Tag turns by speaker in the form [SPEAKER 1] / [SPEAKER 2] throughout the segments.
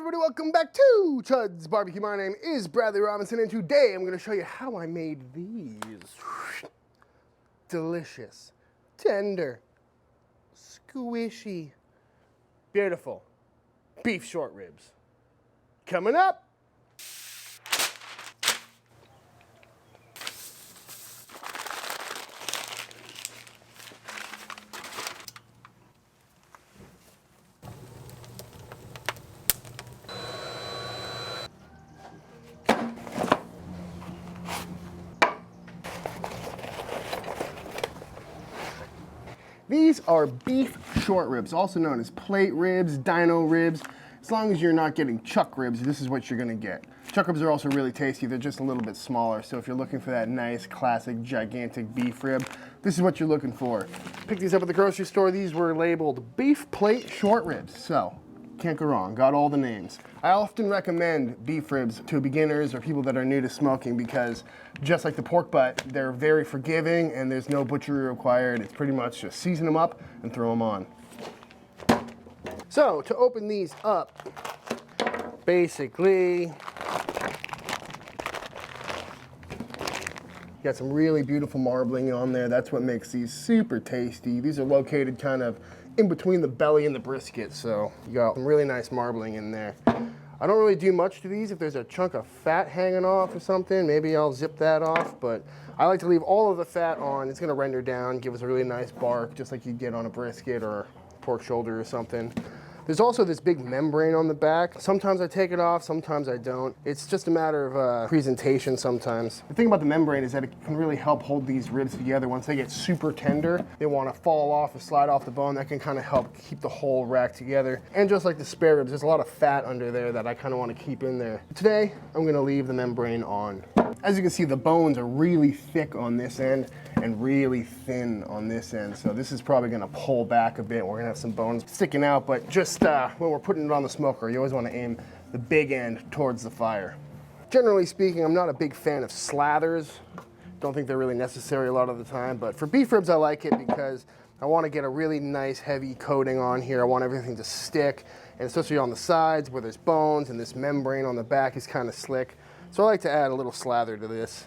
[SPEAKER 1] everybody, welcome back to Chuds BBQ. My name is Bradley Robinson, and today I'm going to show you how I made these delicious, tender, squishy, beautiful beef short ribs. Coming up. These are beef short ribs, also known as plate ribs, dino ribs. As long as you're not getting chuck ribs, this is what you're gonna get. Chuck ribs are also really tasty. They're just a little bit smaller. So if you're looking for that nice, classic, gigantic beef rib, this is what you're looking for. Picked these up at the grocery store. These were labeled beef plate short ribs. So can't go wrong, got all the names. I often recommend beef ribs to beginners or people that are new to smoking because just like the pork butt, they're very forgiving and there's no butchery required. It's pretty much just season them up and throw them on. So to open these up, basically, got some really beautiful marbling on there. That's what makes these super tasty. These are located kind of in between the belly and the brisket, so you got some really nice marbling in there. I don't really do much to these. If there's a chunk of fat hanging off or something, maybe I'll zip that off, but I like to leave all of the fat on. It's gonna render down, give us a really nice bark, just like you'd get on a brisket or pork shoulder or something. There's also this big membrane on the back. Sometimes I take it off, sometimes I don't. It's just a matter of presentation sometimes. The thing about the membrane is that it can really help hold these ribs together. Once they get super tender, they want to fall off or slide off the bone. That can kind of help keep the whole rack together. And just like the spare ribs, there's a lot of fat under there that I kind of want to keep in there. Today, I'm gonna leave the membrane on. As you can see, the bones are really thick on this end and really thin on this end. So this is probably gonna pull back a bit. We're gonna have some bones sticking out, but just when we're putting it on the smoker, you always wanna aim the big end towards the fire. Generally speaking, I'm not a big fan of slathers. Don't think they're really necessary a lot of the time, but for beef ribs, I like it because I wanna get a really nice heavy coating on here. I want everything to stick, and especially on the sides where there's bones and this membrane on the back is kind of slick. So I like to add a little slather to this.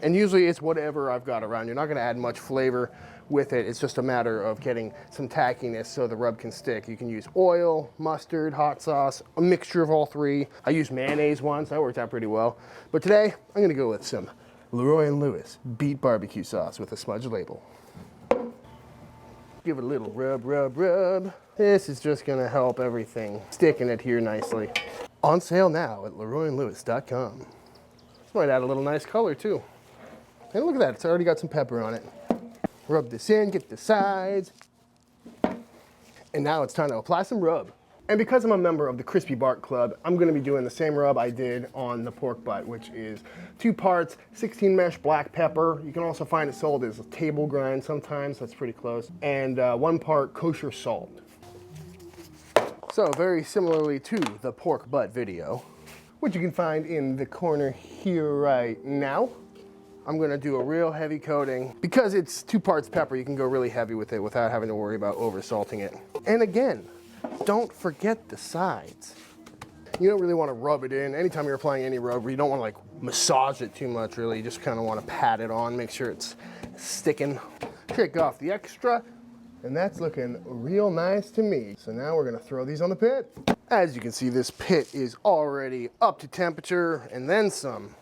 [SPEAKER 1] And usually it's whatever I've got around. You're not gonna add much flavor with it. It's just a matter of getting some tackiness so the rub can stick. You can use oil, mustard, hot sauce, a mixture of all three. I used mayonnaise once, that worked out pretty well. But today, I'm gonna go with some Leroy & Lewis beet barbecue sauce with a smudge label. Give it a little rub, rub, rub. This is just gonna help everything stick and adhere nicely. On sale now at LeroyandLewis.com. This might add a little nice color too. And look at that, it's already got some pepper on it. Rub this in, get the sides. And now it's time to apply some rub. And because I'm a member of the Crispy Bark Club, I'm gonna be doing the same rub I did on the pork butt, which is 2 parts 16 mesh black pepper. You can also find it sold as a table grind sometimes, that's pretty close. And 1 part kosher salt. So very similarly to the pork butt video, which you can find in the corner here right now, I'm gonna do a real heavy coating. Because it's 2 parts pepper, you can go really heavy with it without having to worry about over salting it. And again, don't forget the sides. You don't really wanna rub it in. Anytime you're applying any rub, you don't wanna like massage it too much really. You just kinda wanna pat it on, make sure it's sticking. Shake off the extra, and that's looking real nice to me. So now we're gonna throw these on the pit. As you can see, this pit is already up to temperature and then some.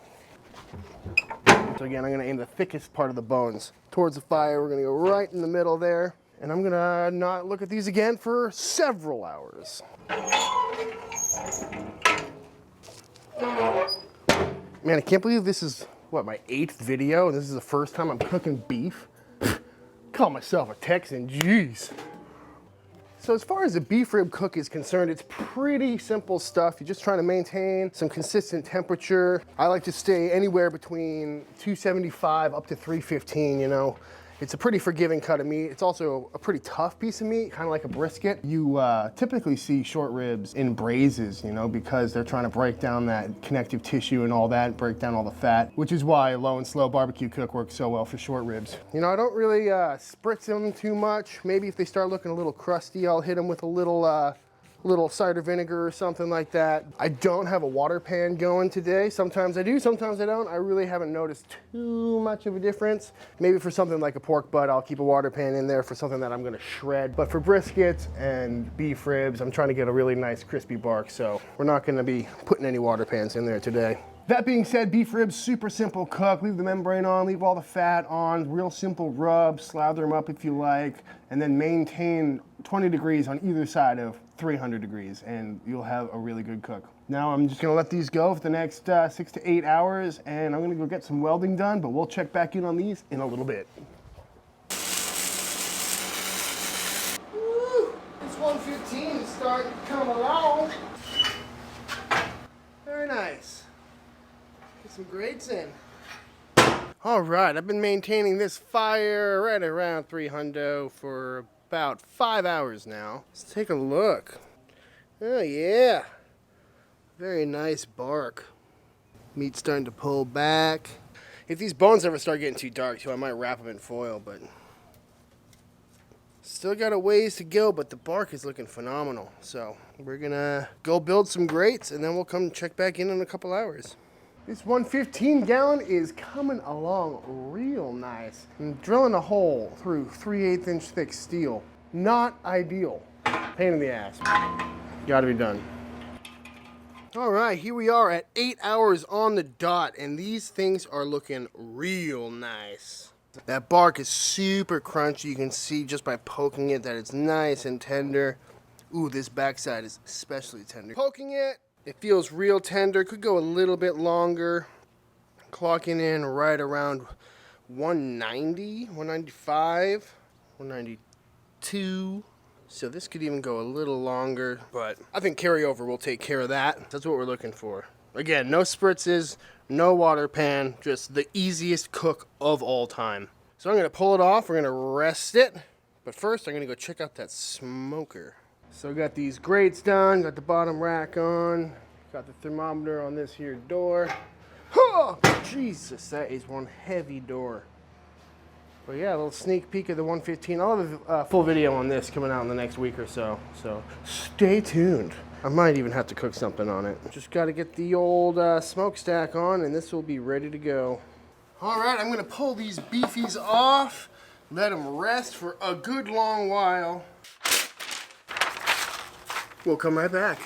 [SPEAKER 1] So again, I'm gonna aim the thickest part of the bones towards the fire. We're gonna go right in the middle there. And I'm gonna not look at these again for several hours. Man, I can't believe this is, what, my 8th video? And this is the first time I'm cooking beef? Call myself a Texan, jeez. So as far as the beef rib cook is concerned, it's pretty simple stuff. You're just trying to maintain some consistent temperature. I like to stay anywhere between 275 up to 315, you know. It's a pretty forgiving cut of meat. It's also a pretty tough piece of meat, kind of like a brisket. You typically see short ribs in braises, you know, because they're trying to break down that connective tissue and all that, break down all the fat, which is why low and slow barbecue cook works so well for short ribs. You know, I don't really spritz them too much. Maybe if they start looking a little crusty, I'll hit them with a little little cider vinegar or something like that. I don't have a water pan going today. Sometimes I do, sometimes I don't. I really haven't noticed too much of a difference. Maybe for something like a pork butt, I'll keep a water pan in there for something that I'm gonna shred. But for briskets and beef ribs, I'm trying to get a really nice crispy bark, so we're not gonna be putting any water pans in there today. That being said, beef ribs, super simple cook. Leave the membrane on, leave all the fat on, real simple rub, slather them up if you like, and then maintain 20 degrees on either side of 300 degrees, and you'll have a really good cook. Now I'm just gonna let these go for the next 6 to 8 hours, and I'm gonna go get some welding done, but we'll check back in on these in a little bit. Woo, this 115 is starting to come along. Very nice. Get some grates in. All right, I've been maintaining this fire right around 300 for about 5 hours now. Let's take a look. Oh yeah, very nice bark. Meat's starting to pull back. If these bones ever start getting too dark too, I might wrap them in foil, but still got a ways to go, but the bark is looking phenomenal. So we're gonna go build some grates and then we'll come check back in a couple hours. This 115 gallon is coming along real nice. I'm drilling a hole through 3/8 inch thick steel. Not ideal. Pain in the ass. Gotta be done. All right, here we are at 8 hours on the dot, and these things are looking real nice. That bark is super crunchy. You can see just by poking it that it's nice and tender. Ooh, this backside is especially tender. Poking it, it feels real tender. Could go a little bit longer. Clocking in right around 190, 195, 192. So this could even go a little longer, but I think carryover will take care of that. That's what we're looking for. Again, no spritzes, no water pan, just the easiest cook of all time. So I'm gonna pull it off, we're gonna rest it, but first I'm gonna go check out that smoker. So I got these grates done, got the bottom rack on, got the thermometer on this here door. Oh, Jesus, that is one heavy door. But yeah, a little sneak peek of the 115. I'll have a full video on this coming out in the next week or so. So stay tuned. I might even have to cook something on it. Just got to get the old smokestack on and this will be ready to go. All right, I'm going to pull these beefies off, let them rest for a good long while. We'll come right back.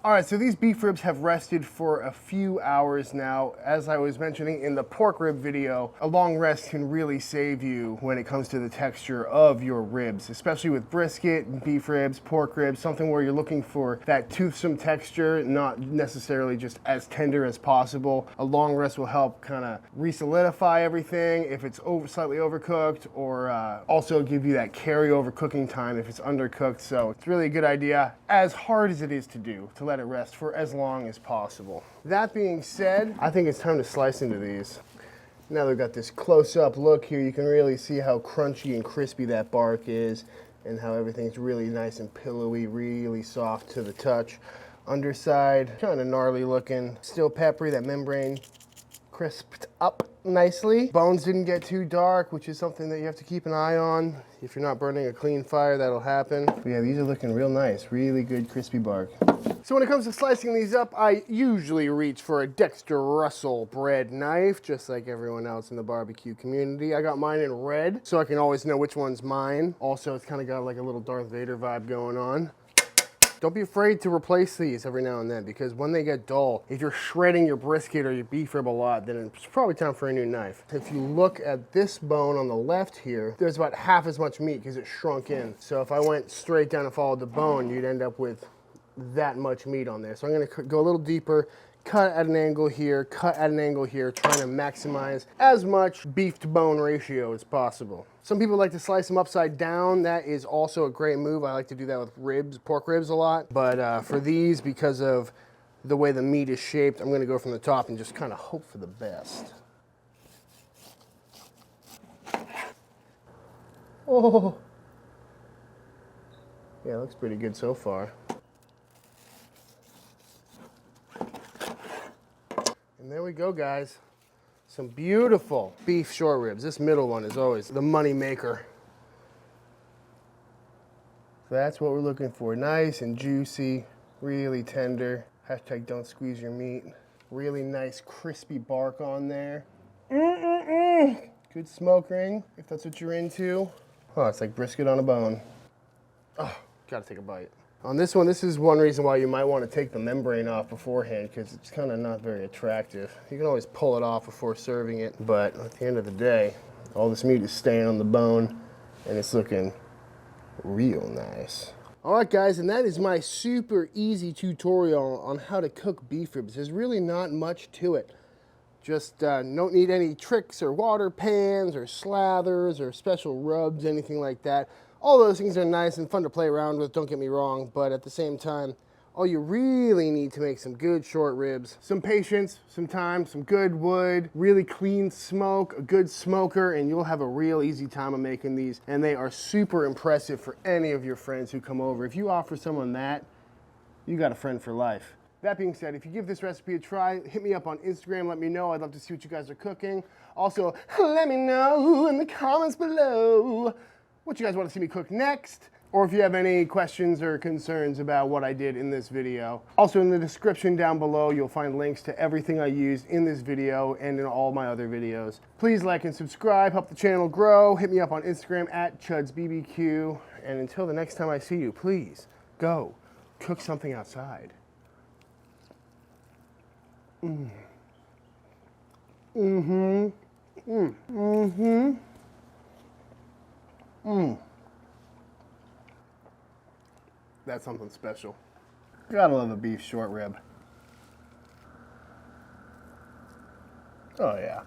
[SPEAKER 1] All right, so these beef ribs have rested for a few hours now. As I was mentioning in the pork rib video, a long rest can really save you when it comes to the texture of your ribs, especially with brisket, beef ribs, pork ribs, something where you're looking for that toothsome texture, not necessarily just as tender as possible. A long rest will help kind of re-solidify everything if it's slightly overcooked, or also give you that carryover cooking time if it's undercooked. So it's really a good idea, as hard as it is to do, to let it rest for as long as possible. That being said, I think it's time to slice into these. Now they've got this close-up look here. You can really see how crunchy and crispy that bark is and how everything's really nice and pillowy, really soft to the touch. Underside, kind of gnarly looking. Still peppery, that membrane crisped up nicely. Bones didn't get too dark, which is something that you have to keep an eye on. If you're not burning a clean fire, that'll happen. But yeah, these are looking real nice. Really good crispy bark. So when it comes to slicing these up, I usually reach for a Dexter Russell bread knife, just like everyone else in the barbecue community. I got mine in red, so I can always know which one's mine. Also, it's kind of got like a little Darth Vader vibe going on. Don't be afraid to replace these every now and then, because when they get dull, if you're shredding your brisket or your beef rib a lot, then it's probably time for a new knife. If you look at this bone on the left here, there's about half as much meat because it shrunk in. So if I went straight down and followed the bone, you'd end up with that much meat on there. So I'm gonna go a little deeper, cut at an angle here, cut at an angle here, trying to maximize as much beef to bone ratio as possible. Some people like to slice them upside down. That is also a great move. I like to do that with ribs, pork ribs a lot. But for these, because of the way the meat is shaped, I'm gonna go from the top and just kind of hope for the best. Oh, yeah, looks pretty good so far. And there we go, guys. Some beautiful beef short ribs. This middle one is always the money maker. that's what we're looking for. Nice and juicy, really tender. Hashtag don't squeeze your meat. Really nice crispy bark on there. Good smoke ring, if that's what you're into. Oh, it's like brisket on a bone. Oh, gotta take a bite. On this one, this is one reason why you might want to take the membrane off beforehand, because it's kind of not very attractive. You can always pull it off before serving it, but at the end of the day, all this meat is staying on the bone, and it's looking real nice. All right, guys, and that is my super easy tutorial on how to cook beef ribs. There's really not much to it. Just don't need any tricks or water pans or slathers or special rubs, anything like that. All those things are nice and fun to play around with, don't get me wrong, but at the same time, all you really need to make some good short ribs, some patience, some time, some good wood, really clean smoke, a good smoker, and you'll have a real easy time of making these. And they are super impressive for any of your friends who come over. If you offer someone that, you got a friend for life. That being said, if you give this recipe a try, hit me up on Instagram, let me know. I'd love to see what you guys are cooking. Also, let me know in the comments below what you guys want to see me cook next, or if you have any questions or concerns about what I did in this video. Also, in the description down below, you'll find links to everything I used in this video and in all my other videos. Please like and subscribe, help the channel grow. Hit me up on Instagram at ChudsBBQ. And until the next time I see you, please go cook something outside. That's something special. Gotta love a beef short rib. Oh yeah.